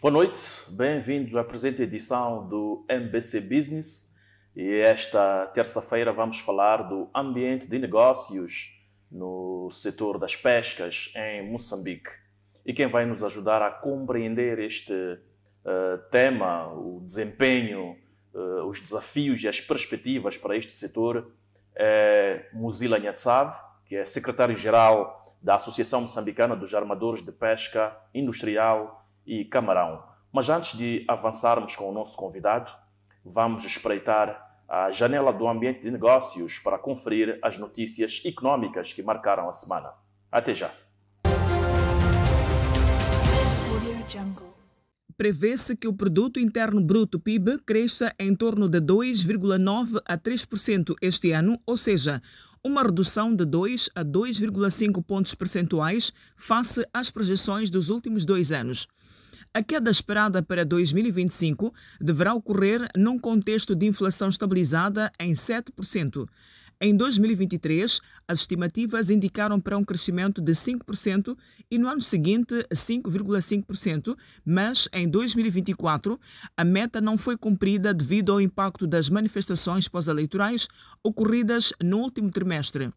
Boa noite, bem-vindos à presente edição do MBC Business. E esta terça-feira vamos falar do ambiente de negócios no setor das pescas em Moçambique. E quem vai nos ajudar a compreender este tema, o desempenho, os desafios e as perspectivas para este setor é Muzila Nyatsab, que é secretário-geral da Associação Moçambicana dos Armadores de Pesca Industrial e Camarão. Mas antes de avançarmos com o nosso convidado, vamos espreitar a janela do ambiente de negócios para conferir as notícias econômicas que marcaram a semana. Até já! Prevê-se que o Produto Interno Bruto PIB cresça em torno de 2,9% a 3% este ano, ou seja, uma redução de 2 a 2,5 pontos percentuais face às projeções dos últimos 2 anos. A queda esperada para 2025 deverá ocorrer num contexto de inflação estabilizada em 7%. Em 2023, as estimativas indicaram para um crescimento de 5% e no ano seguinte 5,5%, mas em 2024 a meta não foi cumprida devido ao impacto das manifestações pós-eleitorais ocorridas no último trimestre.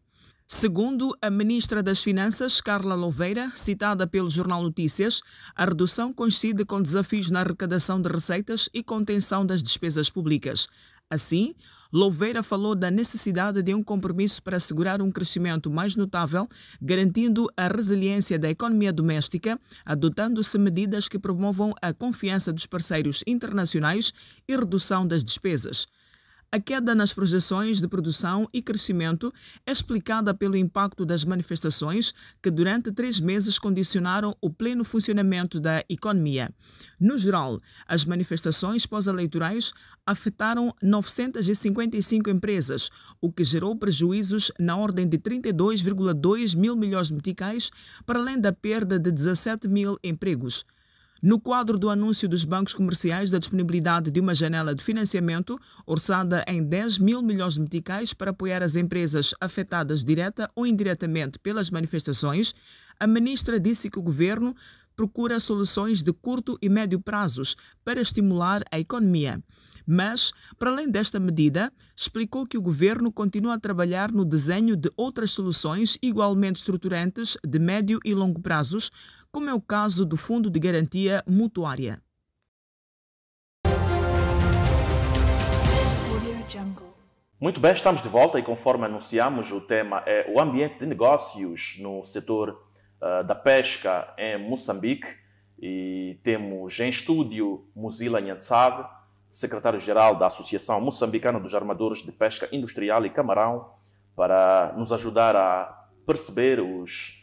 Segundo a ministra das Finanças, Carla Louveira, citada pelo Jornal Notícias, a redução coincide com desafios na arrecadação de receitas e contenção das despesas públicas. Assim, Louveira falou da necessidade de um compromisso para assegurar um crescimento mais notável, garantindo a resiliência da economia doméstica, adotando-se medidas que promovam a confiança dos parceiros internacionais e redução das despesas. A queda nas projeções de produção e crescimento é explicada pelo impacto das manifestações que durante 3 meses condicionaram o pleno funcionamento da economia. No geral, as manifestações pós-eleitorais afetaram 955 empresas, o que gerou prejuízos na ordem de 32,2 mil milhões de meticais, para além da perda de 17 mil empregos. No quadro do anúncio dos bancos comerciais da disponibilidade de uma janela de financiamento orçada em 10 mil milhões de meticais para apoiar as empresas afetadas direta ou indiretamente pelas manifestações, a ministra disse que o governo procura soluções de curto e médio prazos para estimular a economia. Mas, para além desta medida, explicou que o governo continua a trabalhar no desenho de outras soluções igualmente estruturantes de médio e longo prazos, como é o caso do Fundo de Garantia Mutuária. Muito bem, estamos de volta e conforme anunciamos, o tema é o ambiente de negócios no setor da pesca em Moçambique e temos em estúdio Muzila Nyatsab, secretário-geral da Associação Moçambicana dos Armadores de Pesca Industrial e Camarão, para nos ajudar a perceber os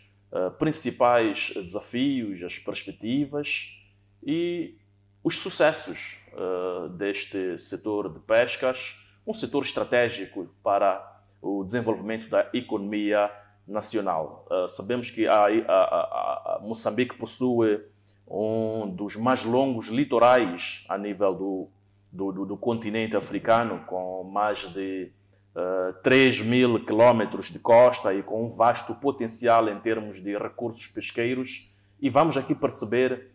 principais desafios, as perspectivas e os sucessos deste setor de pescas, um setor estratégico para o desenvolvimento da economia nacional. Sabemos que a Moçambique possui um dos mais longos litorais a nível do continente africano, com mais de 3 mil quilómetros de costa e com um vasto potencial em termos de recursos pesqueiros. E vamos aqui perceber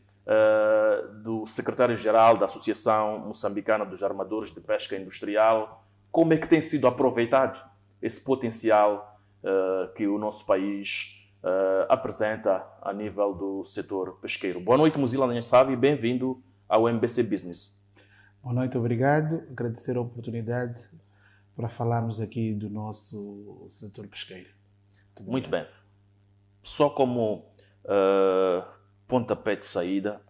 do secretário-geral da Associação Moçambicana dos Armadores de Pesca Industrial como é que tem sido aproveitado esse potencial que o nosso país apresenta a nível do setor pesqueiro. Boa noite, Muzila Nyatsab, e bem-vindo ao MBC Business. Boa noite, obrigado. Agradecer a oportunidade para falarmos aqui do nosso setor pesqueiro. Muito bem. Só como pontapé de saída,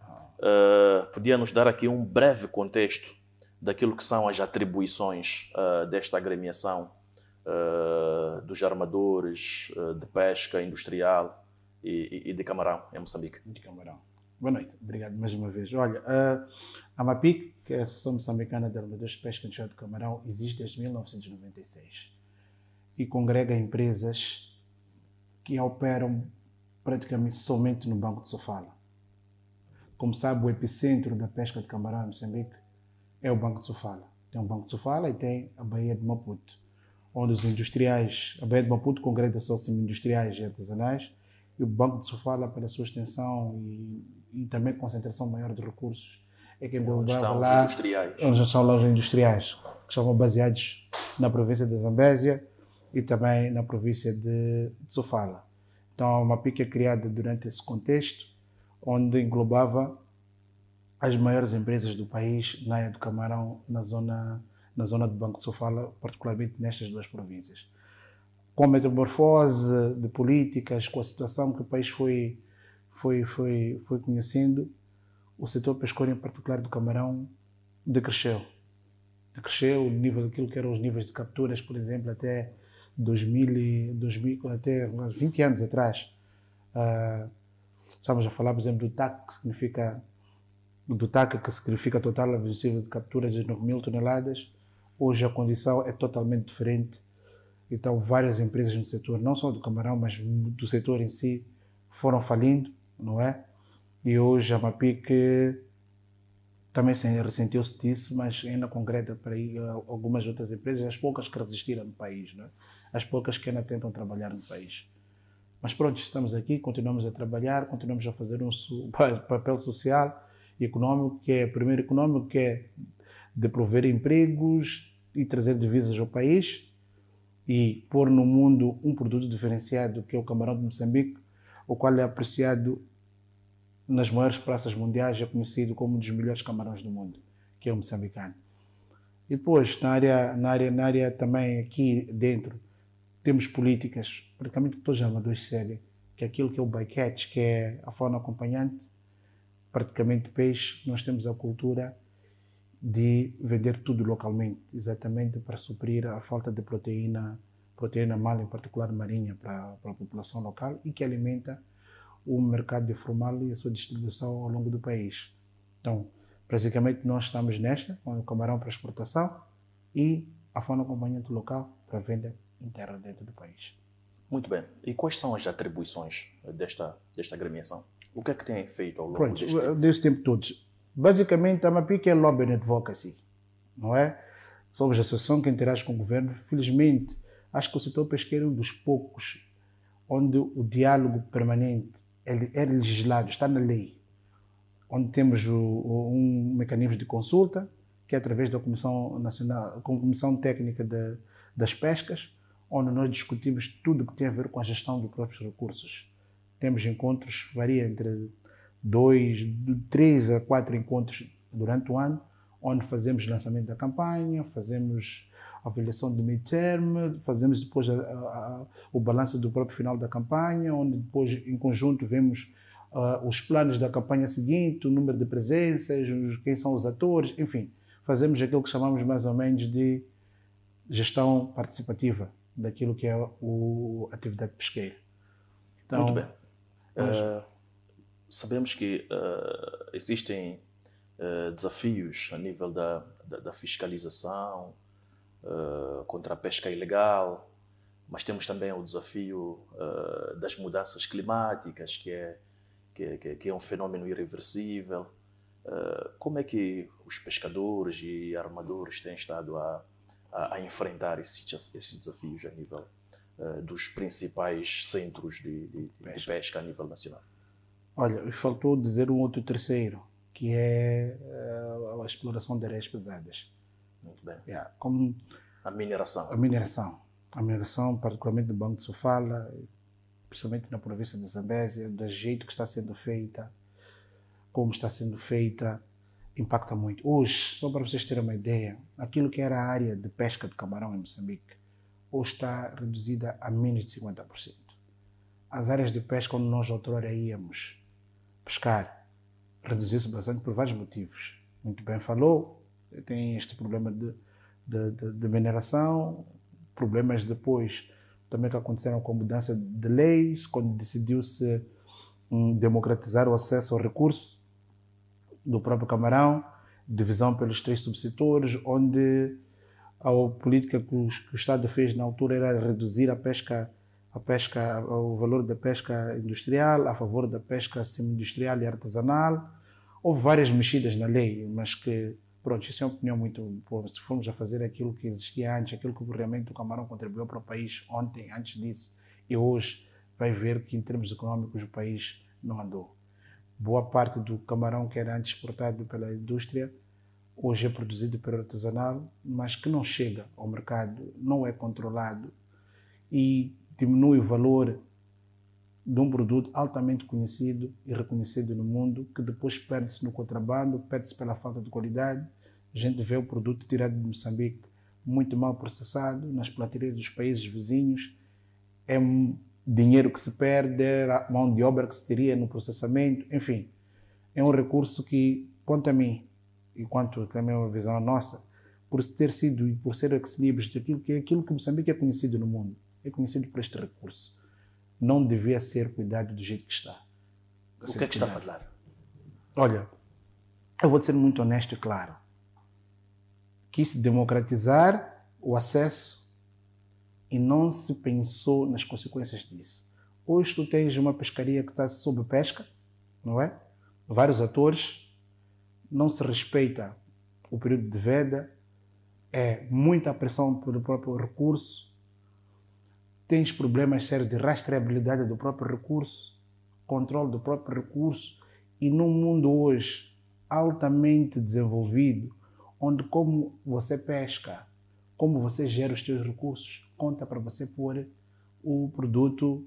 podia nos dar aqui um breve contexto daquilo que são as atribuições desta agremiação dos armadores de pesca industrial e de camarão em Moçambique. De camarão. Boa noite, obrigado mais uma vez. Olha, a MAPIC, que é a Associação Moçambicana de Armadores de Pesca Industrial de Camarão, existe desde 1996 e congrega empresas que operam praticamente somente no Banco de Sofala. Como sabe, o epicentro da pesca de camarão em Moçambique é o Banco de Sofala. Tem o Banco de Sofala e tem a Baía de Maputo, onde os industriais, a Baía de Maputo congrega só industriais e artesanais, E o Banco de Sofala, pela sua extensão e também concentração maior de recursos, é que englobava lá onde são lojas industriais, que estavam baseados na província de Zambésia e também na província de Sofala. Então, a MAPIC é criada durante esse contexto, onde englobava as maiores empresas do país na área do camarão, na zona do Banco de Sofala, particularmente nestas duas províncias. Com a metamorfose de políticas, com a situação que o país foi conhecendo, o setor pesqueiro, em particular do camarão, decresceu. Decresceu o nível daquilo que eram os níveis de capturas, por exemplo, até 2000, até 20 anos atrás. Estamos a falar, por exemplo, do TAC, que significa total admissível de capturas de 9.000 toneladas. Hoje a condição é totalmente diferente. Então, várias empresas no setor, não só do camarão, mas do setor em si, foram falindo, não é? E hoje a MAPIC também ressentiu-se disso, mas ainda concreta para algumas outras empresas, as poucas que resistiram no país, não é? As poucas que ainda tentam trabalhar no país. Mas pronto, estamos aqui, continuamos a trabalhar, continuamos a fazer um papel social e econômico, que é, primeiro econômico, que é de prover empregos e trazer divisas ao país e pôr no mundo um produto diferenciado, que é o camarão de Moçambique, o qual é apreciado nas maiores praças mundiais, é conhecido como um dos melhores camarões do mundo, que é o moçambicano. E depois, na área também aqui dentro, temos políticas, praticamente todos os amadores seguem, que é aquilo que é o bycatch, que é a fauna acompanhante, praticamente peixe. Nós temos a cultura de vender tudo localmente, exatamente para suprir a falta de proteína animal, em particular marinha, para a população local e que alimenta o mercado de formal e a sua distribuição ao longo do país. Então, basicamente, nós estamos nesta, com o camarão para exportação e a fauna acompanhante local para venda interna dentro do país. Muito bem. E quais são as atribuições desta agremiação? O que é que tem feito ao longo deste tempo todo? Basicamente, a MAPIC é Lobby and Advocacy, não é? Somos a associação que interage com o governo. Felizmente, acho que o setor pesqueiro é um dos poucos onde o diálogo permanente é legislado, está na lei, onde temos um mecanismo de consulta, que é através da Comissão Nacional, com a Comissão Técnica das Pescas, onde nós discutimos tudo o que tem a ver com a gestão dos próprios recursos. Temos encontros, varia entre 3 a 4 encontros durante o ano, onde fazemos lançamento da campanha, fazemos avaliação do midterm, fazemos depois o balanço do próprio final da campanha, onde depois em conjunto vemos os planos da campanha seguinte, o número de presenças, quem são os atores, enfim, fazemos aquilo que chamamos mais ou menos de gestão participativa daquilo que é a atividade pesqueira. Então, muito bem. Sabemos que existem desafios a nível da fiscalização contra a pesca ilegal, mas temos também o desafio das mudanças climáticas, que é um fenômeno irreversível. Como é que os pescadores e armadores têm estado a enfrentar esses desafios a nível dos principais centros de pesca a nível nacional? Olha, faltou dizer um outro terceiro, que é a exploração de areias pesadas. Muito bem. Como a mineração. A mineração, particularmente do Banco de Sofala, principalmente na província de Zambésia, do jeito que está sendo feita, como está sendo feita, impacta muito. Hoje, só para vocês terem uma ideia, aquilo que era a área de pesca de camarão em Moçambique, hoje está reduzida a menos de 50%. As áreas de pesca onde nós outrora íamos pescar reduziu-se bastante por vários motivos. Muito bem falou, tem este problema de mineração, problemas depois também que aconteceram com a mudança de leis, quando decidiu-se democratizar o acesso ao recurso do próprio camarão, divisão pelos 3 subsetores, onde a política que o Estado fez na altura era reduzir o valor da pesca industrial a favor da pesca semi-industrial e artesanal. Houve várias mexidas na lei, mas que, pronto, isso é uma opinião muito boa. Se formos a fazer aquilo que existia antes, aquilo que realmente o camarão contribuiu para o país ontem, antes disso, e hoje, vai ver que em termos econômicos o país não andou. Boa parte do camarão que era antes exportado pela indústria, hoje é produzido pelo artesanal, mas que não chega ao mercado, não é controlado e diminui o valor de um produto altamente conhecido e reconhecido no mundo, que depois perde-se no contrabando, perde-se pela falta de qualidade. A gente vê o produto tirado de Moçambique muito mal processado nas praterias dos países vizinhos. É dinheiro que se perde, a mão de obra que se teria no processamento, enfim. É um recurso que, quanto a mim, e quanto também é uma visão nossa, por ter sido e por ser ex-libris daquilo que Moçambique é conhecido no mundo, é conhecido por este recurso, não devia ser cuidado do jeito que está. O que é que está a falar? Olha, eu vou ser muito honesto e claro. Quis democratizar o acesso e não se pensou nas consequências disso. Hoje tu tens uma pescaria que está sob pesca, não é? Vários atores, não se respeita o período de veda, é muita pressão pelo próprio recurso, tens problemas sérios de rastreabilidade do próprio recurso, controle do próprio recurso, e num mundo hoje altamente desenvolvido, onde como você pesca, como você gera os seus recursos, conta para você pôr o produto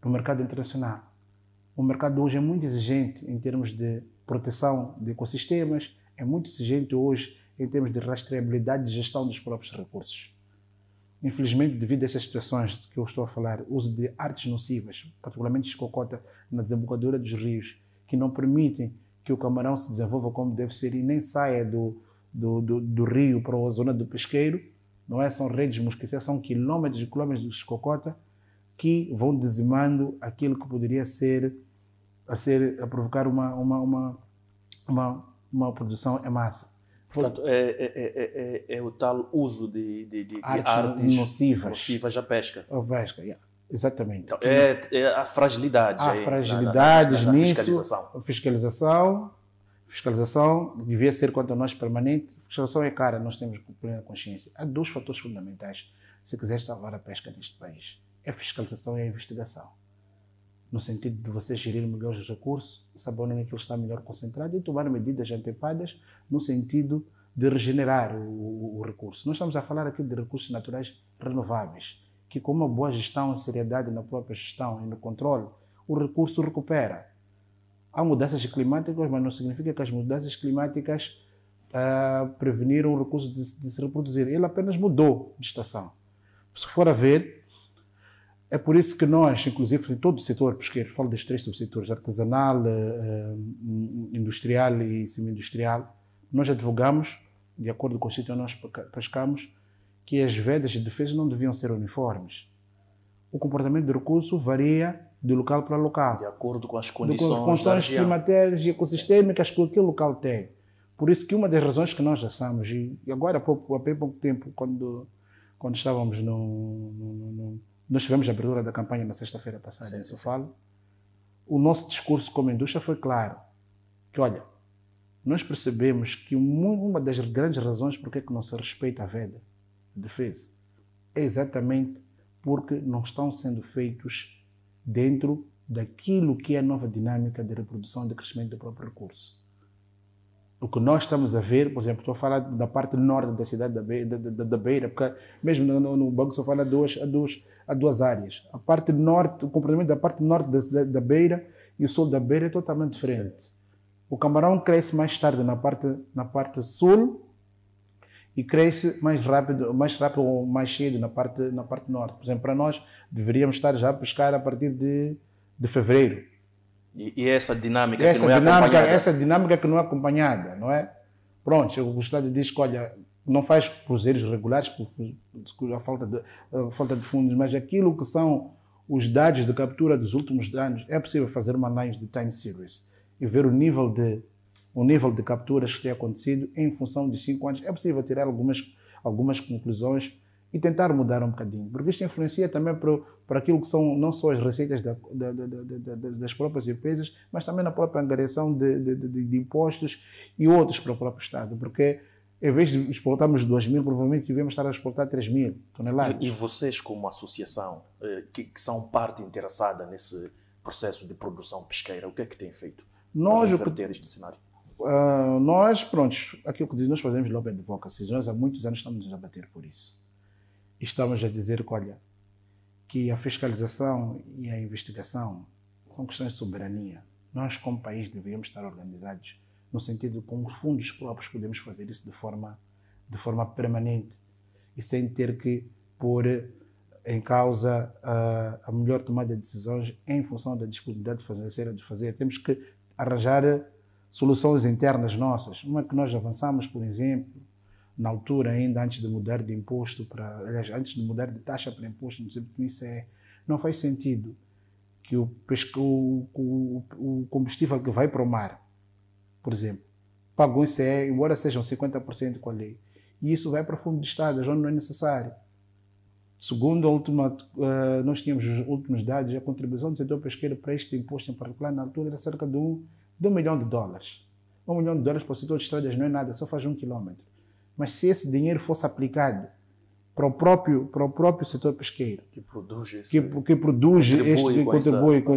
no mercado internacional. O mercado hoje é muito exigente em termos de proteção de ecossistemas, é muito exigente hoje em termos de rastreabilidade e gestão dos próprios recursos. Infelizmente, devido a essas situações que eu estou a falar, uso de artes nocivas, particularmente escocota na desembocadura dos rios, que não permitem que o camarão se desenvolva como deve ser e nem saia do rio para a zona do pesqueiro, não é? São redes mosquitéias, são quilómetros e quilómetros de escocota que vão dizimando aquilo que poderia a provocar uma produção em massa. Portanto, é o tal uso de artes nocivas à pesca. A pesca, yeah. Exatamente. Então, é a fragilidade. Há fragilidades nisso. Fiscalização. Fiscalização devia ser quanto a nós permanente. Fiscalização é cara, nós temos plena consciência. Há dois fatores fundamentais se quiser salvar a pesca neste país. É a fiscalização e a investigação. No sentido de você gerir melhor os recursos, saber onde aquilo está melhor concentrado e tomar medidas antepadas no sentido de regenerar o recurso. Nós estamos a falar aqui de recursos naturais renováveis, que com uma boa gestão e seriedade na própria gestão e no controle, o recurso recupera. Há mudanças climáticas, mas não significa que as mudanças climáticas preveniram o recurso de se reproduzir. Ele apenas mudou de estação. Se for a ver, é por isso que nós, inclusive em todo o setor pesqueiro, falo dos três subsetores, artesanal, industrial e semi-industrial, nós advogamos, de acordo com o sítio onde nós pescamos, que as vedas de defesa não deviam ser uniformes. O comportamento do recurso varia de local para local. De acordo com as condições climatéricas e ecossistêmicas que aquele local tem. Por isso que uma das razões que nós achamos, e agora há pouco tempo, quando estávamos nós tivemos a abertura da campanha na sexta-feira passada, isso eu falo, o nosso discurso como indústria foi claro, que olha, nós percebemos que uma das grandes razões por que não se respeita a veda de defesa é exatamente porque não estão sendo feitos dentro daquilo que é a nova dinâmica de reprodução e de crescimento do próprio recurso. O que nós estamos a ver, por exemplo, estou a falar da parte norte da cidade da Beira, porque mesmo no banco só fala há duas áreas. A parte norte, o comportamento da parte norte da Beira e o sul da Beira é totalmente diferente. O camarão cresce mais tarde na parte sul e cresce mais rápido ou mais cedo na parte norte. Por exemplo, para nós deveríamos estar já a pescar a partir de fevereiro. E essa dinâmica que não é acompanhada. Essa dinâmica que não é acompanhada, não é? Pronto, o Estado diz que, olha, não faz cruzeiros regulares por a falta de fundos, mas aquilo que são os dados de captura dos últimos anos, é possível fazer uma análise de time series e ver o nível de capturas que tem acontecido em função de 5 anos. É possível tirar algumas conclusões e tentar mudar um bocadinho, porque isto influencia também para aquilo que são não só as receitas das próprias empresas, mas também na própria angariação de impostos e outros para o próprio Estado, porque Em vez de exportarmos 2.000, provavelmente devemos estar a exportar 3.000 toneladas. E vocês, como associação, que são parte interessada nesse processo de produção pesqueira, o que é que têm feito para reverter este cenário? Nós, pronto, aquilo que nós fazemos lobby advocacy, nós há muitos anos estamos a bater por isso. E estamos a dizer que, olha, que a fiscalização e a investigação são questões de soberania. Nós, como país, deveríamos estar organizados no sentido de, com os fundos próprios, podemos fazer isso de forma permanente e sem ter que pôr em causa a melhor tomada de decisões em função da disponibilidade financeira de fazer. Temos que arranjar soluções internas nossas. Uma que nós avançamos, por exemplo, na altura ainda antes de mudar de imposto aliás, antes de mudar de taxa para imposto, no ICE, não faz sentido que o combustível que vai para o mar, por exemplo, paga o ICE, embora sejam 50% com a lei, e isso vai para o fundo de Estado, onde não é necessário. Segundo nós tínhamos os últimos dados, a contribuição do setor pesqueiro para este imposto em particular, na altura, era cerca de $1 milhão. $1 milhão para o setor de estradas não é nada, só faz 1 quilômetro. Mas se esse dinheiro fosse aplicado para o próprio setor pesqueiro, que contribui,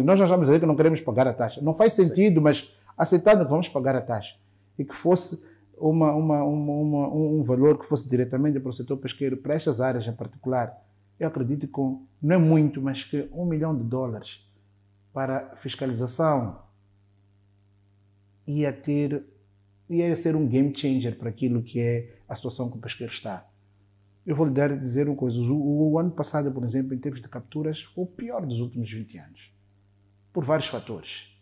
nós já vamos dizer que não queremos pagar a taxa. Não faz sentido, mas aceitando que vamos pagar a taxa. E que fosse um valor que fosse diretamente para o setor pesqueiro, para estas áreas em particular, eu acredito que não é muito, mas que $1 milhão para fiscalização ia ser um game changer para aquilo que é a situação que o pesqueiro está. Eu vou lhe dizer uma coisa. O ano passado, por exemplo, em termos de capturas, foi o pior dos últimos 20 anos. Por vários fatores.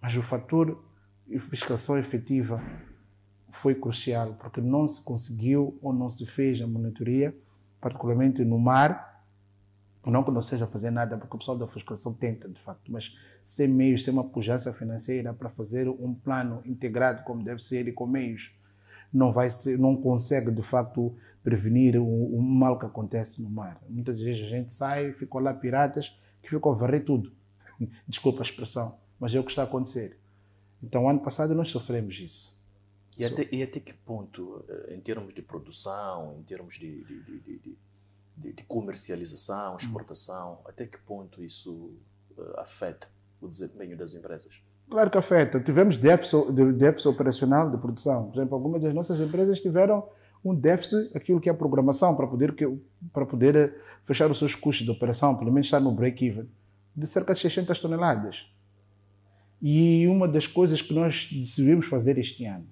Mas o fator de fiscalização efetiva foi crucial, porque não se conseguiu ou não se fez a monitoria, particularmente no mar. Não que não seja fazer nada, porque o pessoal da fiscalização tenta, de facto, mas sem meios, sem uma pujança financeira para fazer um plano integrado como deve ser e com meios, não consegue, de facto, prevenir o mal que acontece no mar. Muitas vezes a gente sai, ficam lá piratas que ficam a varrer tudo. Desculpa a expressão, mas é o que está a acontecer. Então, ano passado nós sofremos isso. E até que ponto, em termos de produção, em termos de comercialização, exportação, até que ponto isso afeta o desempenho das empresas? Claro que afeta. Tivemos déficit operacional de produção. Por exemplo, algumas das nossas empresas tiveram um déficit, aquilo que é a programação, para poder fechar os seus custos de operação, pelo menos estar no break-even, de cerca de 600 toneladas. E uma das coisas que nós decidimos fazer este ano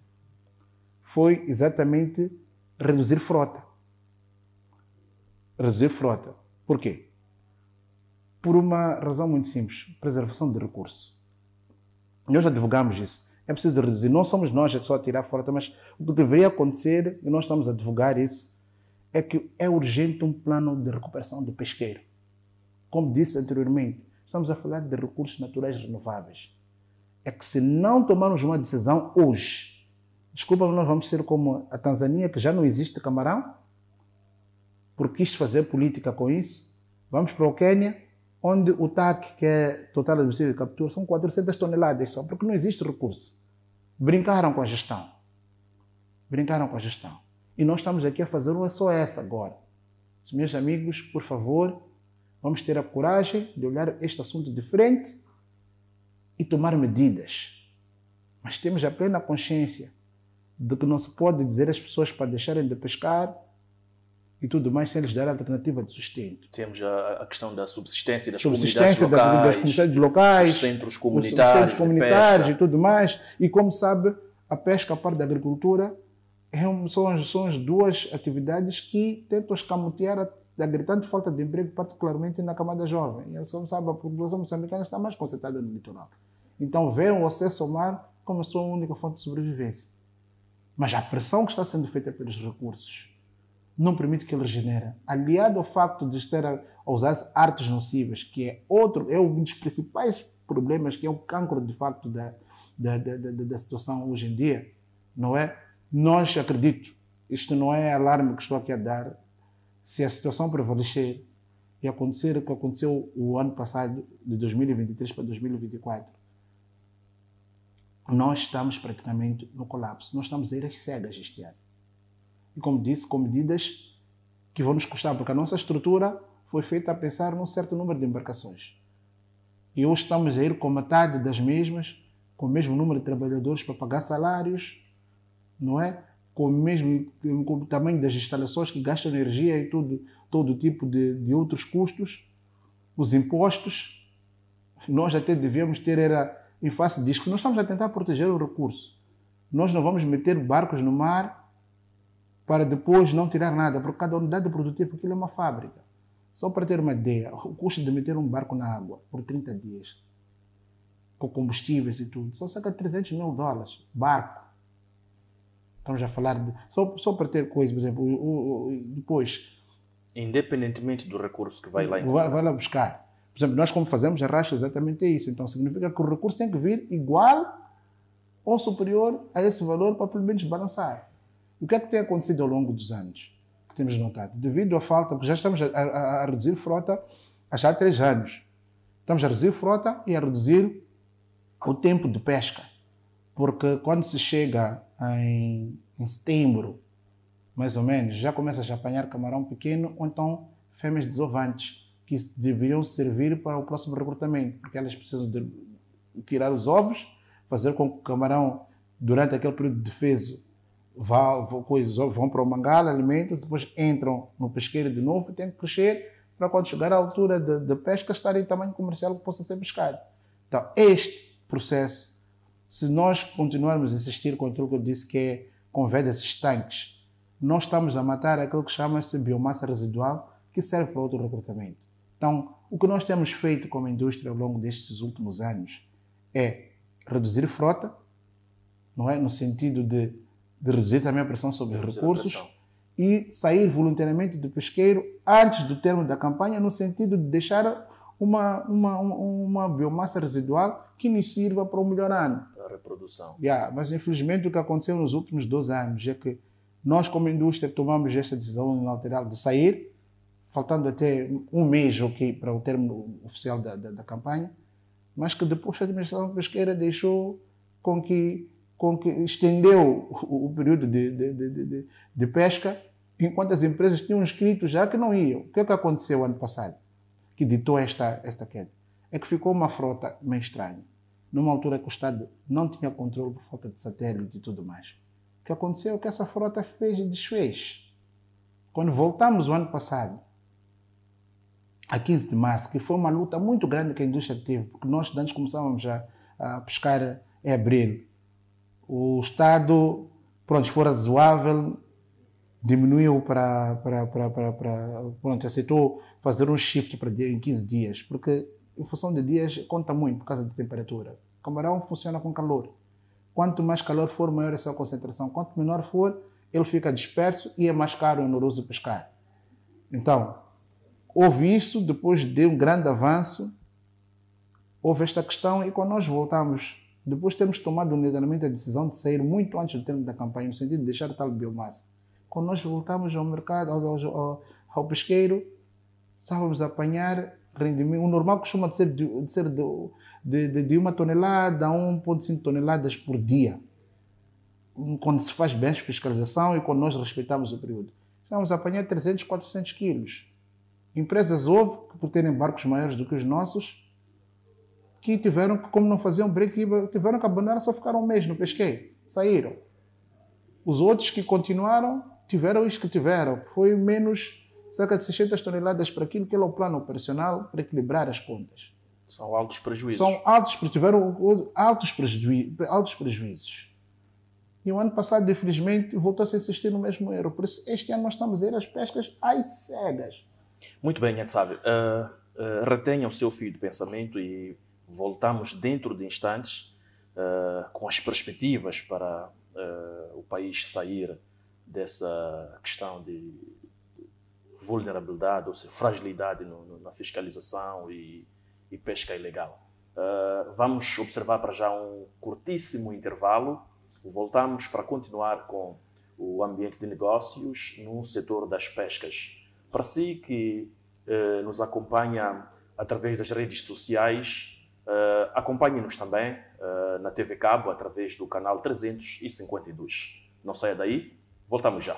foi exatamente reduzir frota. Reduzir frota. Por quê? Por uma razão muito simples, preservação de recursos. Nós já divulgamos isso. É preciso reduzir. Não somos nós só a tirar frota, mas o que deveria acontecer, e nós estamos a divulgar isso, é que é urgente um plano de recuperação do pesqueiro. Como disse anteriormente, estamos a falar de recursos naturais renováveis. É que se não tomarmos uma decisão hoje, desculpa, nós vamos ser como a Tanzânia, que já não existe camarão, porque quis fazer política com isso. Vamos para o Quênia, onde o TAC, que é total admissível de captura, são 400 toneladas só, porque não existe recurso. Brincaram com a gestão. Brincaram com a gestão. E nós estamos aqui a fazer uma só essa agora. Meus amigos, por favor, vamos ter a coragem de olhar este assunto de frente e tomar medidas. Mas temos a plena consciência de que não se pode dizer às pessoas para deixarem de pescar e tudo mais, sem lhes dar alternativa de sustento. Temos a questão da subsistência das comunidades locais, os centros comunitários e tudo mais. E como sabe, a pesca, a parte da agricultura, são as duas atividades que tentam escamotear a gritante falta de emprego, particularmente na camada jovem. E como sabe, a população moçambicana está mais concentrada no litoral. Então, vê o acesso ao mar como a sua única fonte de sobrevivência. Mas a pressão que está sendo feita pelos recursos não permite que ele regenere. Aliado ao facto de estar a usar artes nocivas, que é um dos principais problemas, que é o cancro, de facto, da situação hoje em dia, não é? Nós, acredito, isto não é alarme que estou aqui a dar, se a situação prevalecer e acontecer o que aconteceu o ano passado, de 2023 para 2024, nós estamos praticamente no colapso. Nós estamos a ir às cegas este ano. e, como disse, com medidas que vão nos custar, porque a nossa estrutura foi feita a pensar num certo número de embarcações. E hoje estamos a ir com metade das mesmas, com o mesmo número de trabalhadores para pagar salários, não é? Com o tamanho das instalações que gastam energia e todo tipo de outros custos, os impostos. Nós até devíamos ter, em face disso, que nós estamos a tentar proteger o recurso. Nós não vamos meter barcos no mar para depois não tirar nada, porque cada unidade produtiva, aquilo é uma fábrica. Só para ter uma ideia, o custo de meter um barco na água por 30 dias, com combustíveis e tudo, são cerca de $300 mil. Barco. Estamos a falar de... Só para ter coisa, por exemplo, depois... Independentemente do recurso que vai lá vai lá buscar. Por exemplo, nós como fazemos arrasto exatamente isso. Então significa que o recurso tem que vir igual ou superior a esse valor para pelo menos balançar. O que é que tem acontecido ao longo dos anos? Que temos notado. Devido à falta, porque já estamos a reduzir frota há já 3 anos. Estamos a reduzir frota e a reduzir o tempo de pesca. Porque quando se chega em setembro, mais ou menos, já começas a apanhar camarão pequeno ou então fêmeas desovantes, que deveriam servir para o próximo recrutamento, porque elas precisam de tirar os ovos, fazer com que o camarão, durante aquele período de defeso, os ovos vão para o mangala, alimentam, depois entram no pesqueiro de novo e têm que crescer para quando chegar à altura de pesca estarem em tamanho comercial que possa ser pescado. Então, este processo, se nós continuarmos a insistir com aquilo que eu disse que é com vedas estanques, nós estamos a matar aquilo que chama-se biomassa residual, que serve para outro recrutamento. Então, o que nós temos feito como indústria ao longo destes últimos anos é reduzir frota, não é? No sentido de reduzir também a pressão sobre os recursos e sair voluntariamente do pesqueiro antes do termo da campanha, no sentido de deixar uma biomassa residual que nos sirva para o melhor ano. Para a reprodução. Mas, infelizmente, o que aconteceu nos últimos 2 anos é que nós, como indústria, tomamos esta decisão unilateral de sair, faltando até 1 mês para o termo oficial da campanha, mas que depois a administração pesqueira deixou com que estendeu o período de pesca, enquanto as empresas tinham escrito já que não iam. O que é que aconteceu ano passado, que ditou esta queda? É que ficou uma frota meio estranha, numa altura que o Estado não tinha controle por falta de satélite e tudo mais. O que aconteceu é que essa frota fez e desfez. Quando voltamos o ano passado, a 15 de março, que foi uma luta muito grande que a indústria teve, porque nós antes começávamos a pescar em abril. O Estado, for razoável, diminuiu aceitou fazer um shift em 15 dias, porque em função de dias conta muito por causa da temperatura. O camarão funciona com calor. Quanto mais calor for, maior é a sua concentração. Quanto menor for, ele fica disperso e é mais caro e oneroso pescar. Então, houve isso, depois de um grande avanço, houve esta questão e quando nós voltamos, depois de termos tomado unilateralmente a decisão de sair muito antes do termo da campanha, no sentido de deixar tal biomassa, quando nós voltamos ao mercado, ao pesqueiro, estávamos a apanhar rendimento. O normal costuma ser de 1 tonelada a 1,5 toneladas por dia, quando se faz bem a fiscalização e quando nós respeitamos o período. Estávamos a apanhar 300, 400 quilos. Empresas houve que, por terem barcos maiores do que os nossos, que tiveram que, como não faziam break-even, tiveram que abandonar, só ficaram 1 mês no pesqueiro. Saíram. Os outros que continuaram, tiveram isso que tiveram. Foi menos cerca de 600 toneladas para aquilo que é o plano operacional para equilibrar as contas. São altos prejuízos. Tiveram altos prejuízos. E o ano passado, infelizmente, voltou-se a insistir no mesmo erro. Por isso, este ano nós estamos a ir às pescas às cegas. Muito bem, Nhatsávio. Retenha o seu fio de pensamento e voltamos dentro de instantes com as perspectivas para o país sair dessa questão de vulnerabilidade, ou seja, fragilidade na fiscalização e pesca ilegal. Vamos observar para já um curtíssimo intervalo. Voltamos para continuar com o ambiente de negócios no setor das pescas. Para si que nos acompanha através das redes sociais, acompanhe-nos também na TV Cabo através do canal 352. Não saia daí, voltamos já.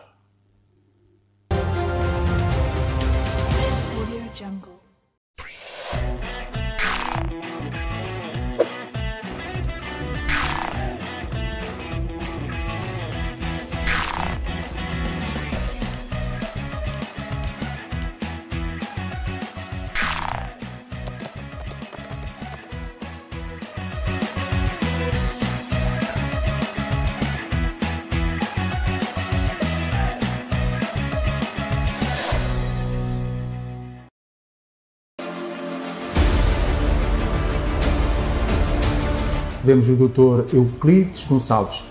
tivemos o Dr. Euclides Gonçalves,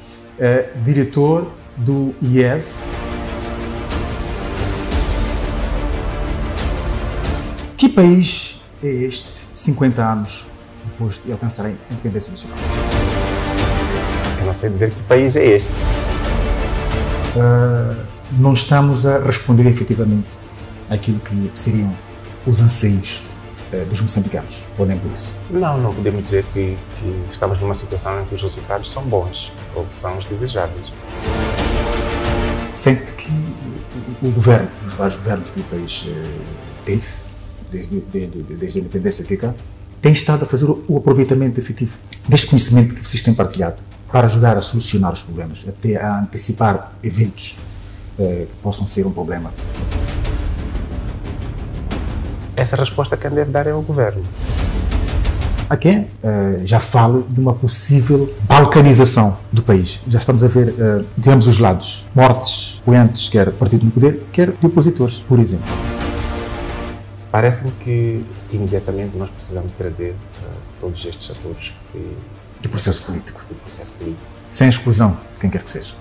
diretor do IES. Que país é este, 50 anos depois de alcançar a independência nacional? Eu não sei dizer que país é este. Não estamos a responder efetivamente àquilo que seriam os anseios dos moçambicanos, ou nem por isso? Não podemos dizer que estamos numa situação em que os resultados são bons ou que são os desejáveis. Sente que o governo, os vários governos que o país teve, desde a independência até cá, tem estado a fazer o aproveitamento efetivo deste conhecimento que vocês têm partilhado para ajudar a solucionar os problemas, até a antecipar eventos que possam ser um problema. Essa resposta quem deve dar é o governo. Há quem já fala de uma possível balcanização do país. Já estamos a ver de ambos os lados mortes, poentes, quer partido no poder, quer de opositores, por exemplo. Parece-me que imediatamente nós precisamos trazer todos estes atores Do processo político. Sem exclusão de quem quer que seja.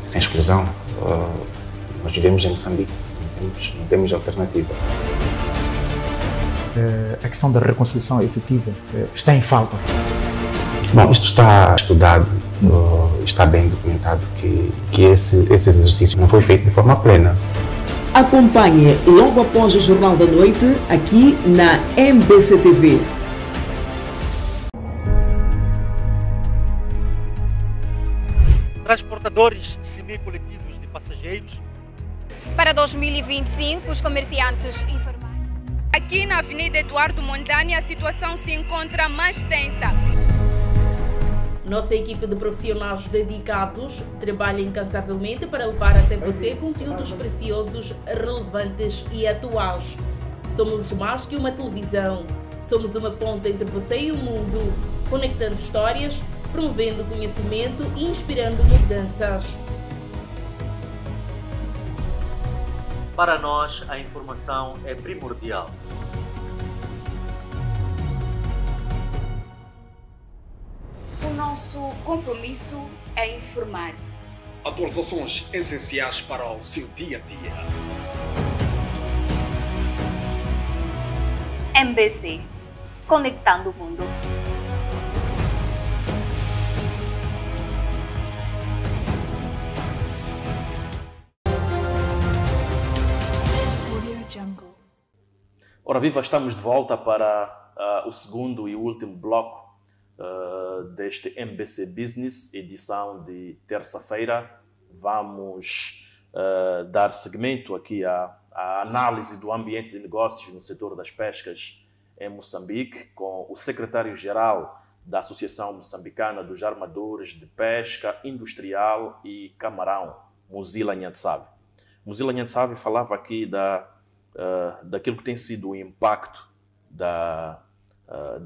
Sem exclusão. Nós vivemos em Moçambique, não temos alternativa. A questão da reconciliação efetiva está em falta. Bom, isto está estudado, está bem documentado que esse exercício não foi feito de forma plena. Acompanhe logo após o Jornal da Noite, aqui na MBC TV. Transportadores semi-coletivos de passageiros. Para 2025, os comerciantes informais. Aqui na Avenida Eduardo Mondlane, a situação se encontra mais tensa. Nossa equipe de profissionais dedicados trabalha incansavelmente para levar até você conteúdos preciosos, relevantes e atuais. Somos mais que uma televisão. Somos uma ponte entre você e o mundo, conectando histórias, promovendo conhecimento e inspirando mudanças. Para nós, a informação é primordial. O nosso compromisso é informar. Atualizações essenciais para o seu dia a dia. MBC, conectando o mundo. Ora viva, estamos de volta para o segundo e último bloco deste MBC Business, edição de terça-feira. Vamos dar seguimento aqui à análise do ambiente de negócios no setor das pescas em Moçambique, com o secretário-geral da Associação Moçambicana dos Armadores de Pesca Industrial e Camarão, Muzila Nyantsave. Muzila Nyantsave falava aqui daquilo que tem sido o impacto da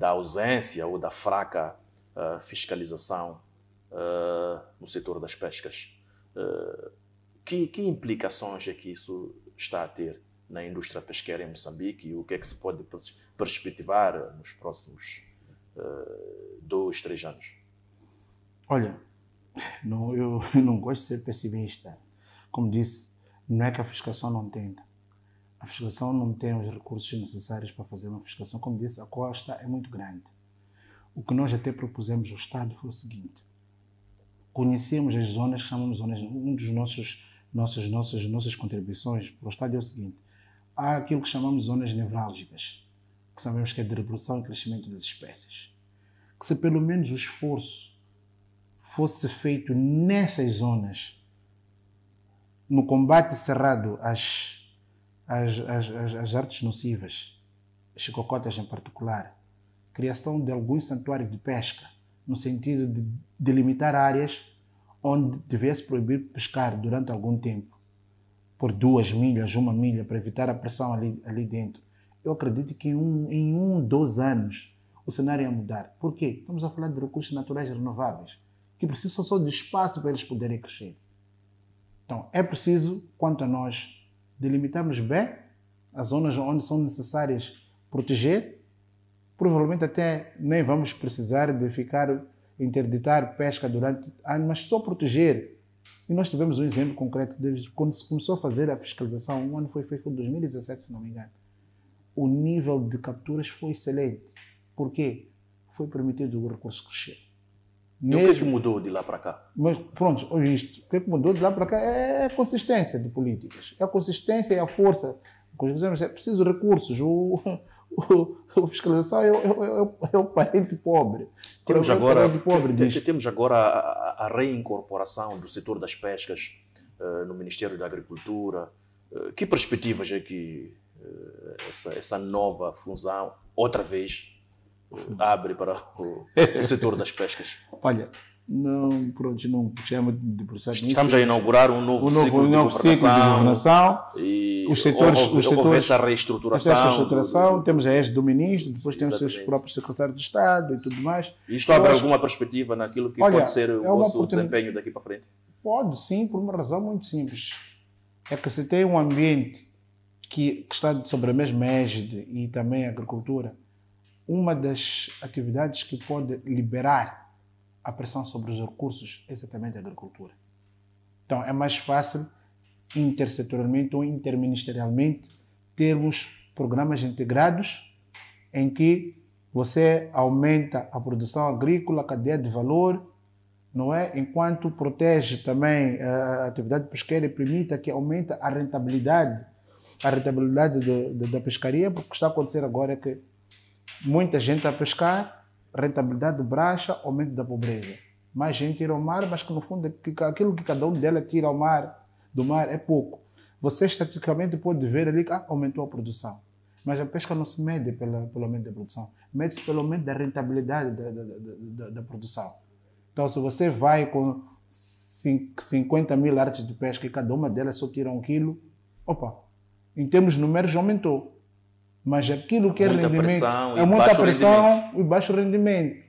ausência ou da fraca fiscalização no setor das pescas. Que implicações é que isso está a ter na indústria pesqueira em Moçambique e o que é que se pode perspectivar nos próximos 2, 3 anos? Olha, eu não gosto de ser pessimista. Como disse, não é que a fiscalização não tenta. A fiscalização não tem os recursos necessários para fazer uma fiscalização. Como disse, a costa é muito grande. O que nós até propusemos ao Estado foi o seguinte: conhecemos as zonas, chamamos zonas, um dos nossas contribuições para o Estado é o seguinte: há aquilo que chamamos zonas nevrálgicas, que sabemos que é de reprodução e crescimento das espécies. Que se pelo menos o esforço fosse feito nessas zonas, no combate cerrado às artes nocivas, as chicocotas em particular, criação de alguns santuários de pesca, no sentido de delimitar áreas onde devesse proibir pescar durante algum tempo, por 2 milhas, 1 milha, para evitar a pressão ali dentro. Eu acredito que em 2 anos o cenário ia mudar. Por quê? Estamos a falar de recursos naturais renováveis, que precisam só de espaço para eles poderem crescer. Então, é preciso, quanto a nós, delimitarmos bem as zonas onde são necessárias proteger. Provavelmente até nem vamos precisar de ficar interditar pesca durante anos, mas só proteger. E nós tivemos um exemplo concreto desde quando se começou a fazer a fiscalização. Um ano foi feito em 2017, se não me engano. O nível de capturas foi excelente. Por quê? Foi permitido o recurso crescer. E o que mudou de lá para cá? Mas pronto, o que mudou de lá para cá é a consistência de políticas. É a consistência e a força. É preciso recursos. A fiscalização é o parente pobre. Temos agora a reincorporação do setor das pescas no Ministério da Agricultura. Que perspectivas é que essa nova fusão, outra vez, abre para o setor das pescas? Olha, não chama de processo. Estamos a inaugurar um novo ciclo de governação. E os setores houve essa reestruturação. Temos a ex do ministro, depois temos os próprios secretários de Estado e tudo mais. Isto abre alguma perspectiva naquilo que pode ser o vosso desempenho daqui para frente? Pode sim, por uma razão muito simples. É que se tem um ambiente que está sobre a mesma égide e também a agricultura, uma das atividades que pode liberar a pressão sobre os recursos é exatamente a agricultura. Então, é mais fácil, intersetorialmente ou interministerialmente, termos programas integrados em que você aumenta a produção agrícola, a cadeia de valor, não é? Enquanto protege também a atividade pesqueira e permita que aumente a rentabilidade da pescaria, porque o que está a acontecer agora é que muita gente está a pescar, rentabilidade baixa, aumento da pobreza. Mais gente ir ao mar, mas que no fundo aquilo que cada um dela tira do mar é pouco. Você estatisticamente pode ver ali que aumentou a produção. Mas a pesca não se mede pelo aumento da produção, mede-se pelo aumento da rentabilidade da produção. Então, se você vai com 50 mil artes de pesca e cada uma delas só tira 1 quilo, em termos numéricos aumentou. Mas aquilo que é rendimento é muita pressão e baixo rendimento.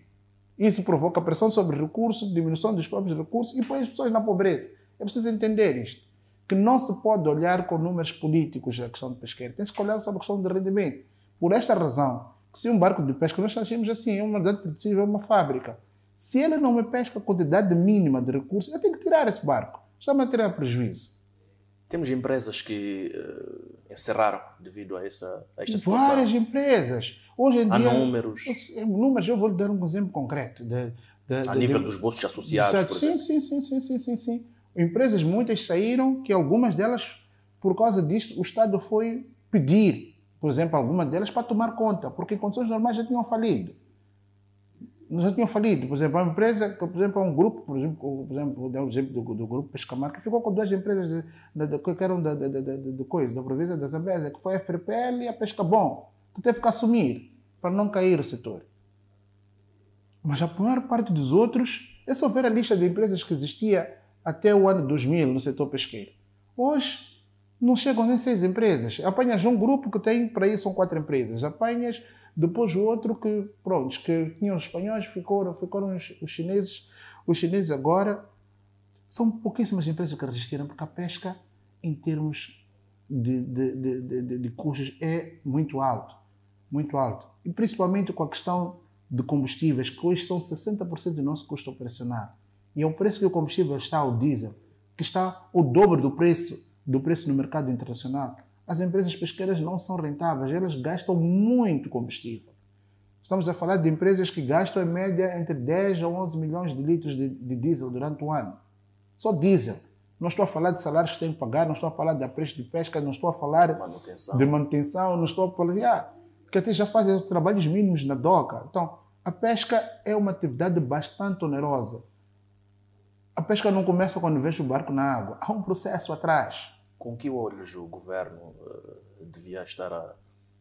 Isso provoca pressão sobre recursos, diminuição dos próprios recursos e põe as pessoas na pobreza. É preciso entender isto. Que não se pode olhar com números políticos a questão de pesqueira. Tem que olhar sobre a questão de rendimento. Por esta razão, que se um barco de pesca, nós achamos assim, é uma unidade produtiva, é uma fábrica. Se ele não me pesca a quantidade mínima de recursos, eu tenho que tirar esse barco. Está-me a tirar prejuízo. Temos empresas que encerraram devido a esta situação. Várias empresas. Hoje em dia, há números. Eu vou lhe dar um exemplo concreto. A nível dos vossos associados, por exemplo. Sim. Empresas muitas saíram, que algumas delas, por causa disto, o Estado foi pedir, por exemplo, algumas delas para tomar conta, porque em condições normais já tinham falido. Por exemplo, uma empresa, por exemplo, um grupo, por exemplo, dá um exemplo do grupo Pescamar, que ficou com 2 empresas que eram da província da Zambésia, que foi a FRPL e a Pesca Bom, que teve que assumir para não cair o setor. Mas a maior parte dos outros, é só ver a lista de empresas que existia até o ano 2000 no setor pesqueiro. Hoje, não chegam nem 6 empresas. Apanhas um grupo que tem, para isso são 4 empresas. Apanhas depois o outro que tinham os espanhóis, ficaram os chineses. Os chineses agora são pouquíssimas empresas que resistiram, porque a pesca, em termos de custos, é muito alto. Muito alto. E principalmente com a questão de combustíveis, que hoje são 60% do nosso custo operacional. E é o preço que o combustível está ao diesel, que está o dobro do preço no mercado internacional. As empresas pesqueiras não são rentáveis, elas gastam muito combustível. Estamos a falar de empresas que gastam em média entre 10 a 11 milhões de litros de diesel durante o ano. Só diesel. Não estou a falar de salários que têm que pagar, não estou a falar de apreço de pesca, não estou a falar de manutenção, não estou a falar que até já fazem trabalhos mínimos na doca. Então, a pesca é uma atividade bastante onerosa. A pesca não começa quando vejo o barco na água. Há um processo atrás. Com que olhos o governo devia estar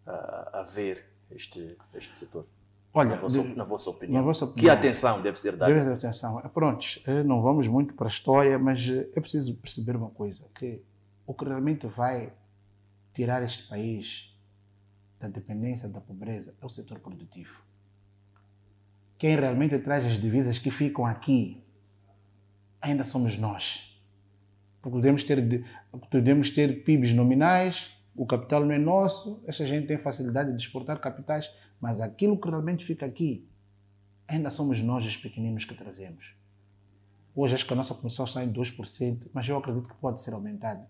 a ver este setor? Olha, na vossa opinião, que atenção deve ser dada? Deve ter atenção. Pronto, não vamos muito para a história, mas é preciso perceber uma coisa, que o que realmente vai tirar este país da dependência da pobreza é o setor produtivo. Quem realmente traz as divisas que ficam aqui ainda somos nós. Podemos ter PIBs nominais, o capital não é nosso, essa gente tem facilidade de exportar capitais, mas aquilo que realmente fica aqui ainda somos nós os pequeninos que trazemos. Hoje acho que a nossa produção está em 2%, mas eu acredito que pode ser aumentada.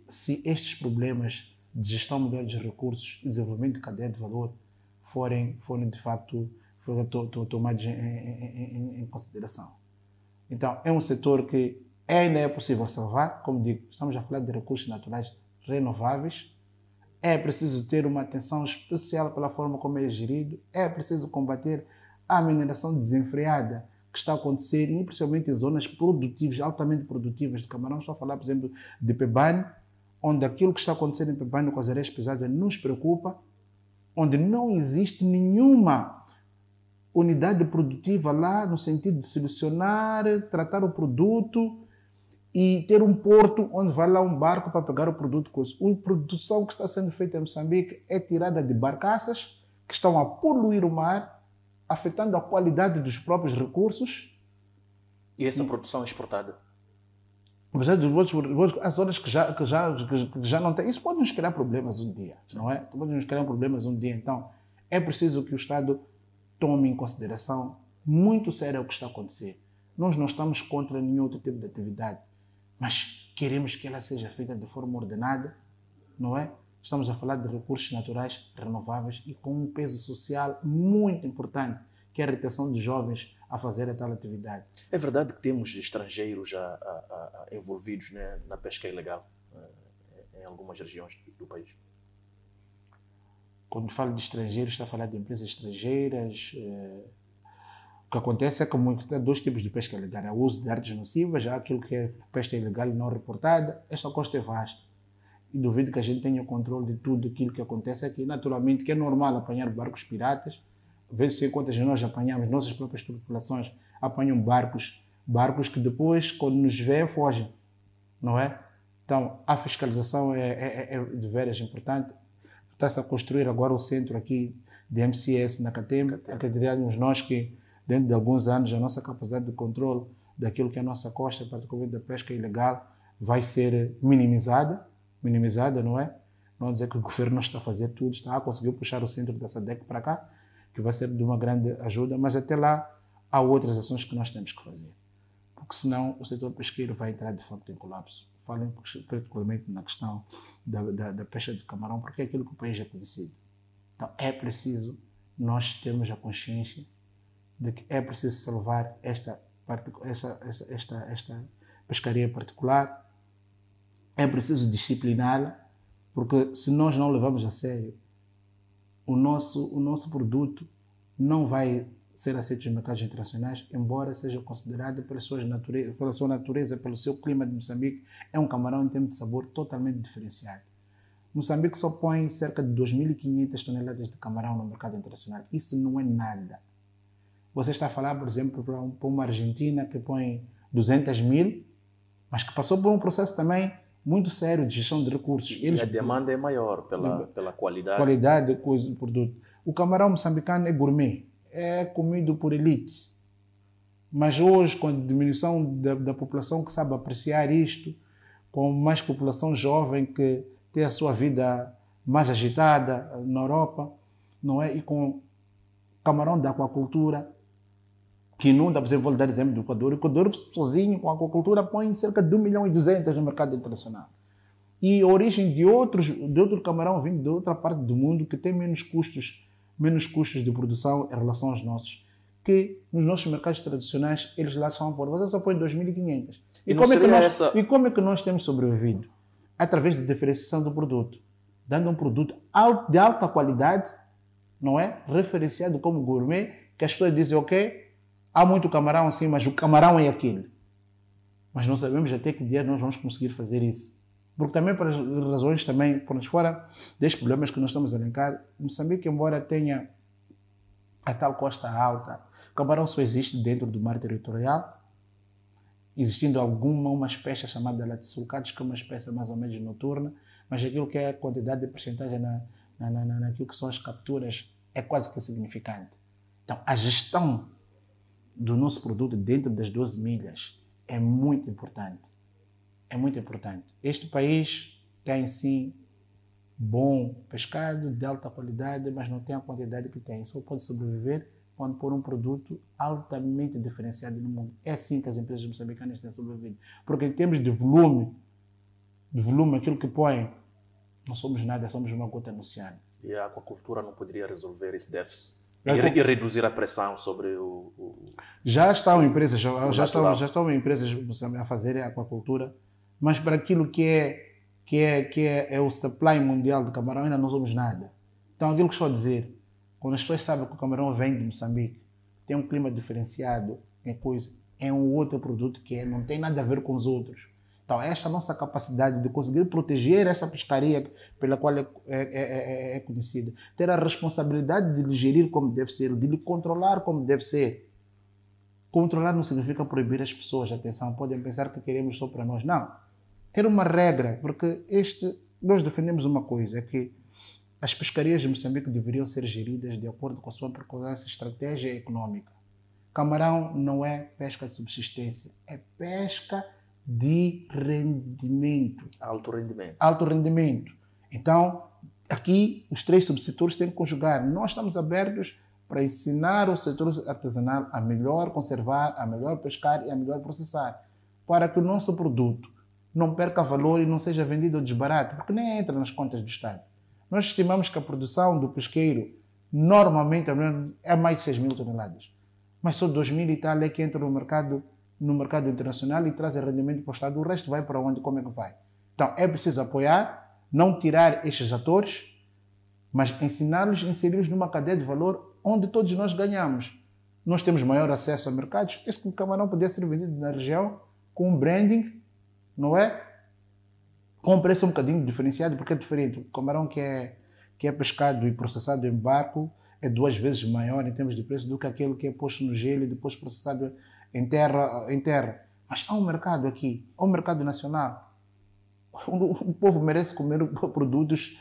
Se estes problemas de gestão melhor dos recursos e desenvolvimento de cadeia de valor forem de facto tomados em consideração. Então, é um setor que ainda é possível salvar. Como digo, estamos a falar de recursos naturais renováveis. É preciso ter uma atenção especial pela forma como é gerido. É preciso combater a mineração desenfreada que está a acontecer, e principalmente em zonas produtivas, altamente produtivas de camarão. Estou a falar, por exemplo, de Pebane, onde aquilo que está acontecendo em Pebane com as areias pesadas nos preocupa, onde não existe nenhuma unidade produtiva lá no sentido de solucionar, tratar o produto e ter um porto onde vai lá um barco para pegar o produto. A produção que está sendo feita em Moçambique é tirada de barcaças que estão a poluir o mar, afetando a qualidade dos próprios recursos. E essa produção é exportada? As zonas que já não têm, isso pode nos criar problemas um dia, não é? Pode nos criar problemas um dia. Então, é preciso que o Estado tome em consideração muito sério o que está a acontecer. Nós não estamos contra nenhum outro tipo de atividade, mas queremos que ela seja feita de forma ordenada, não é? Estamos a falar de recursos naturais renováveis e com um peso social muito importante, que é a retenção de jovens a fazer a tal atividade. É verdade que temos estrangeiros envolvidos, né, na pesca ilegal em algumas regiões do país? Quando falo de estrangeiros, está a falar de empresas estrangeiras. O que acontece é que há dois tipos de pesca ilegal. Há o uso de artes nocivas, há aquilo que é pesca ilegal não reportada. Esta costa é vasta. E duvido que a gente tenha controle de tudo aquilo que acontece aqui. Naturalmente, que é normal apanhar barcos piratas. Vezes em quantas nós apanhamos, nossas próprias tripulações apanham barcos que depois, quando nos vê, fogem, não é? Então, a fiscalização é de veras importante. Está-se a construir agora o centro aqui de MCS na Catembe. Acreditamos nós que, dentro de alguns anos, a nossa capacidade de controle daquilo que é a nossa costa, particularmente da pesca ilegal, vai ser minimizada, não é? Não dizer que o governo não está a fazer tudo, está a conseguir puxar o centro da SADC para cá, que vai ser de uma grande ajuda, mas até lá há outras ações que nós temos que fazer. Porque senão o setor pesqueiro vai entrar de facto em colapso. Falem particularmente na questão da pesca de camarão, porque é aquilo que o país é conhecido. Então é preciso nós termos a consciência de que é preciso salvar esta pescaria particular, é preciso discipliná-la, porque se nós não levamos a sério, o nosso produto não vai ser aceito nos mercados internacionais, embora seja considerado pela sua natureza, pelo seu clima de Moçambique, é um camarão em termos de sabor totalmente diferenciado. Moçambique só põe cerca de 2.500 toneladas de camarão no mercado internacional. Isso não é nada. Você está a falar, por exemplo, para uma Argentina que põe 200.000, mas que passou por um processo também muito sério de gestão de recursos. E a demanda é maior pela qualidade. Qualidade do produto. O camarão moçambicano é gourmet, é comido por elite. Mas hoje, com a diminuição da população que sabe apreciar isto, com mais população jovem que tem a sua vida mais agitada na Europa, não é? E com camarão da aquacultura, que inunda, por exemplo, vou dar exemplo do Equador. O Equador, sozinho, com a aquacultura, põe cerca de 1.200.000 no mercado internacional. E a origem de outro camarão vindo de outra parte do mundo que tem menos custos de produção em relação aos nossos, que nos nossos mercados tradicionais, eles lá são por você só põe 2.500. E como é que nós temos sobrevivido? Através da diferenciação do produto, dando um produto de alta qualidade, não é? Referenciado como gourmet, que as pessoas dizem, ok, há muito camarão assim, mas o camarão é aquilo. Mas não sabemos até que dia nós vamos conseguir fazer isso. Porque também, por razões também, por fora destes problemas que nós estamos a elencar, Moçambique, embora tenha a tal costa alta, o camarão só existe dentro do mar territorial, existindo uma espécie chamada latissulcatus, que é uma espécie mais ou menos noturna, mas aquilo que é a quantidade de porcentagem naquilo que são as capturas é quase que insignificante. Então, a gestão do nosso produto dentro das 12 milhas é muito importante. É muito importante. Este país tem, sim, bom pescado, de alta qualidade, mas não tem a quantidade que tem. Só pode sobreviver pode pôr um produto altamente diferenciado no mundo. É assim que as empresas moçambicanas têm sobrevivido. Porque em termos de volume, aquilo que põem, não somos nada, somos uma gota no oceano. E a aquacultura não poderia resolver esse déficit e reduzir a pressão sobre o já estão empresas a fazer a aquacultura, mas para aquilo que é o supply mundial de camarão ainda não somos nada. Então aquilo que estou a dizer, quando as pessoas sabem que o camarão vem de Moçambique, tem um clima diferenciado, é um outro produto que não tem nada a ver com os outros. Então, esta nossa capacidade de conseguir proteger esta pescaria pela qual é conhecida, ter a responsabilidade de lhe gerir como deve ser, de lhe controlar como deve ser. Controlar não significa proibir as pessoas, atenção, podem pensar que queremos só para nós. Não. Ter uma regra, porque nós defendemos uma coisa, é que as pescarias de Moçambique deveriam ser geridas de acordo com a sua estratégia econômica. Camarão não é pesca de subsistência, é pesca de rendimento. Alto rendimento. Alto rendimento. Então, aqui os três subsetores têm que conjugar. Nós estamos abertos para ensinar o setor artesanal a melhor conservar, a melhor pescar e a melhor processar, para que o nosso produto não perca valor e não seja vendido desbarato, porque nem entra nas contas do Estado. Nós estimamos que a produção do pesqueiro normalmente é mais de 6 mil toneladas, mas só 2 mil e tal é que entra no mercado internacional e traz rendimento para o Estado. O resto vai para onde? Como é que vai? Então, é preciso apoiar, não tirar estes atores, mas ensiná-los, inseri-los numa cadeia de valor onde todos nós ganhamos. Nós temos maior acesso a mercados. Este camarão poderia ser vendido na região com um branding, não é? Com um preço um bocadinho diferenciado, porque é diferente. O camarão que é pescado e processado em barco é 2 vezes maior em termos de preço do que aquele que é posto no gelo e depois processado em terra. Mas há um mercado aqui, há um mercado nacional. O povo merece comer produtos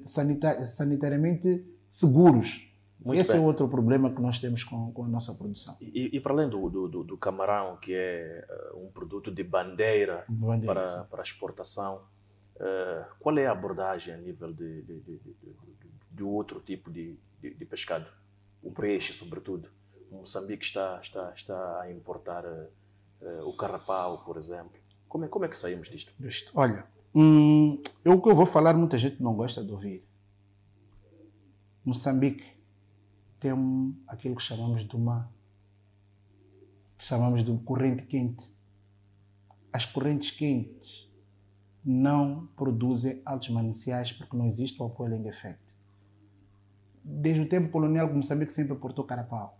sanitariamente seguros. Muito Esse bem. é outro problema que nós temos com a nossa produção. E para além do camarão, que é um produto de bandeira para exportação, qual é a abordagem a nível de outro tipo de pescado? O peixe, sobretudo. O Moçambique está a importar o carapau, por exemplo. Como é que saímos disto? Olha, o que eu vou falar, muita gente não gosta de ouvir. Moçambique tem aquilo que chamamos de corrente quente. As correntes quentes não produzem altos mananciais porque não existe o upwelling effect. Desde o tempo colonial, Moçambique sempre portou carapau.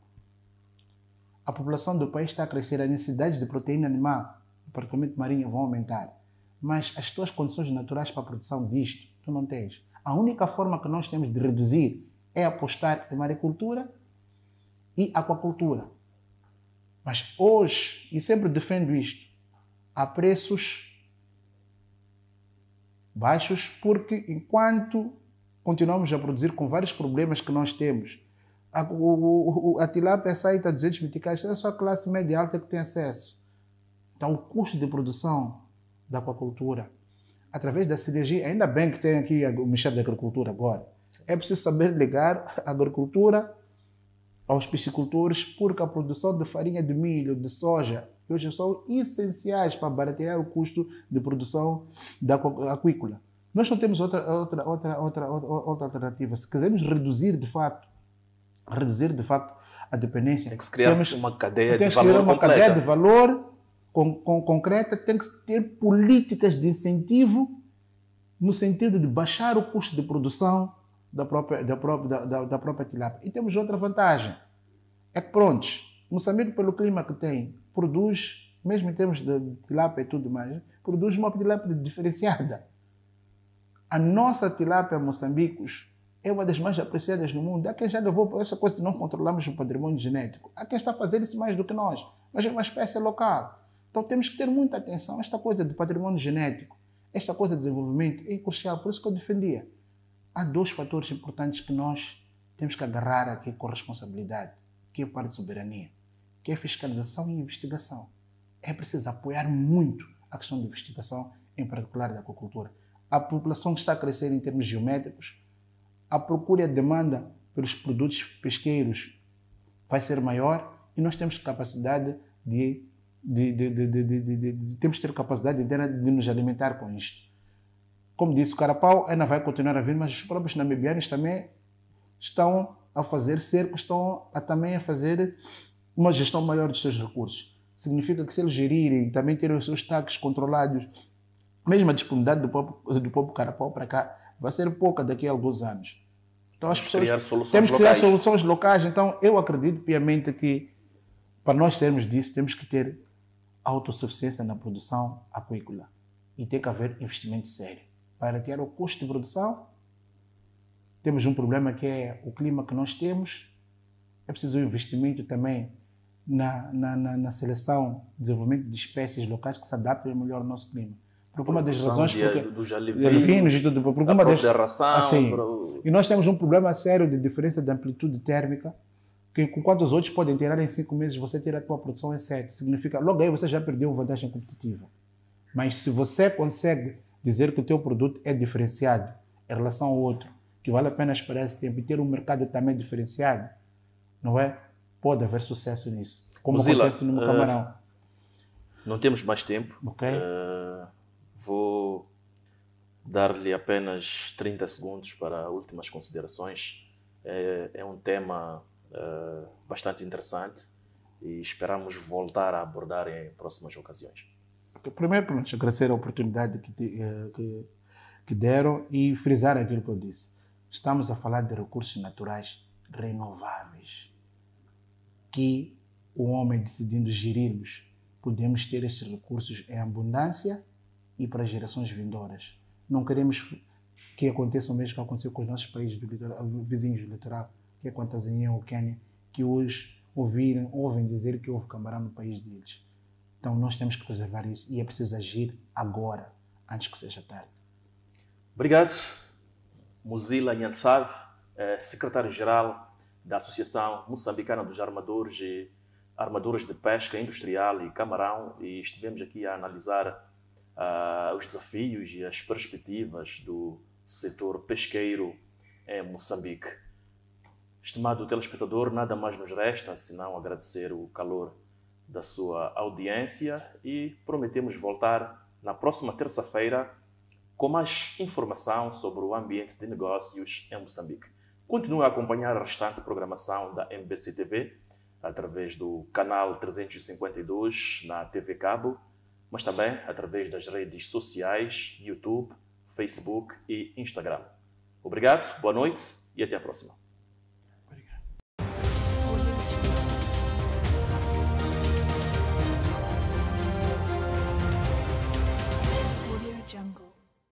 A população do país está a crescer, as necessidades de proteína animal, particularmente marinha, vão aumentar. Mas as tuas condições naturais para a produção disto, tu não tens. A única forma que nós temos de reduzir é apostar em maricultura e aquacultura. Mas hoje, e sempre defendo isto, há preços baixos, porque enquanto continuamos a produzir com vários problemas que nós temos, a tilápia sai a 200 meticais, é só a classe média alta que tem acesso. Então, o custo de produção da aquacultura, através da sinergia, ainda bem que tem aqui o Ministério da Agricultura agora, é preciso saber ligar a agricultura aos piscicultores, porque a produção de farinha de milho, de soja, hoje são essenciais para baratear o custo de produção da aquícola. Nós não temos outra alternativa. Se quisermos reduzir de facto a dependência, tem que se criar uma cadeia de valor completa. Uma cadeia de valor concreta, tem que ter políticas de incentivo no sentido de baixar o custo de produção da própria tilápia. E temos outra vantagem. É que, Moçambique, pelo clima que tem, produz, mesmo em termos de tilápia e tudo mais, produz uma tilápia diferenciada. A nossa tilápia moçambicos é uma das mais apreciadas no mundo. Há quem já levou para essa coisa de não controlarmos o patrimônio genético. Há quem está a fazer isso mais do que nós. Mas é uma espécie local. Então temos que ter muita atenção. Esta coisa do patrimônio genético, esta coisa de desenvolvimento é crucial. Por isso que eu defendia. Há 2 fatores importantes que nós temos que agarrar aqui com responsabilidade, que é a parte de soberania, que é a fiscalização e a investigação. É preciso apoiar muito a questão da investigação, em particular da aquacultura. A população está a crescer em termos geométricos, a procura e a demanda pelos produtos pesqueiros vai ser maior e nós temos capacidade temos que ter capacidade de nos alimentar com isto. Como disse, o carapau ainda vai continuar a vir, mas os próprios namibianos também estão a fazer cercos, estão também a fazer uma gestão maior dos seus recursos. Significa que se eles gerirem, também terem os seus taxas controlados, mesmo a disponibilidade do povo carapau para cá vai ser pouca daqui a alguns anos. Então as pessoas temos que criar soluções locais. Então eu acredito piamente que para nós sermos disso temos que ter autossuficiência na produção acuícola e tem que haver investimento sério. Para tirar o custo de produção, temos um problema que é o clima que nós temos. É preciso um investimento também na seleção, desenvolvimento de espécies locais que se adaptem melhor ao nosso clima. Por uma das razões dos alevinos, e nós temos um problema sério de diferença de amplitude térmica, que enquanto os outros podem tirar em 5 meses, você tira a tua produção em 7. Significa, logo aí você já perdeu uma vantagem competitiva. Mas se você consegue dizer que o teu produto é diferenciado em relação ao outro, que vale a pena esperar esse tempo e ter um mercado também diferenciado, não é? Pode haver sucesso nisso. Como acontece no camarão. Não temos mais tempo. Okay. Vou dar-lhe apenas 30 segundos para últimas considerações. É um tema bastante interessante e esperamos voltar a abordar em próximas ocasiões. Primeiro, agradecer a oportunidade que deram e frisar aquilo que eu disse. Estamos a falar de recursos naturais renováveis que o homem decidindo gerir-los, podemos ter estes recursos em abundância e para gerações vindouras. Não queremos que aconteça o mesmo que aconteceu com os nossos países do litoral, vizinhos do litoral, que é com a Tanzânia ou Quênia, que hoje ouvem dizer que houve camarão no país deles. Então nós temos que preservar isso e é preciso agir agora, antes que seja tarde. Obrigado. Muzila Nyantsave, secretário-geral da Associação Moçambicana dos Armadores de Pesca Industrial e Camarão, e estivemos aqui a analisar os desafios e as perspectivas do setor pesqueiro em Moçambique. Estimado telespectador, nada mais nos resta senão agradecer o calor da sua audiência e prometemos voltar na próxima terça-feira com mais informação sobre o ambiente de negócios em Moçambique. Continue a acompanhar a restante programação da MBC TV através do canal 352 na TV Cabo, mas também através das redes sociais, YouTube, Facebook e Instagram. Obrigado, boa noite e até a próxima.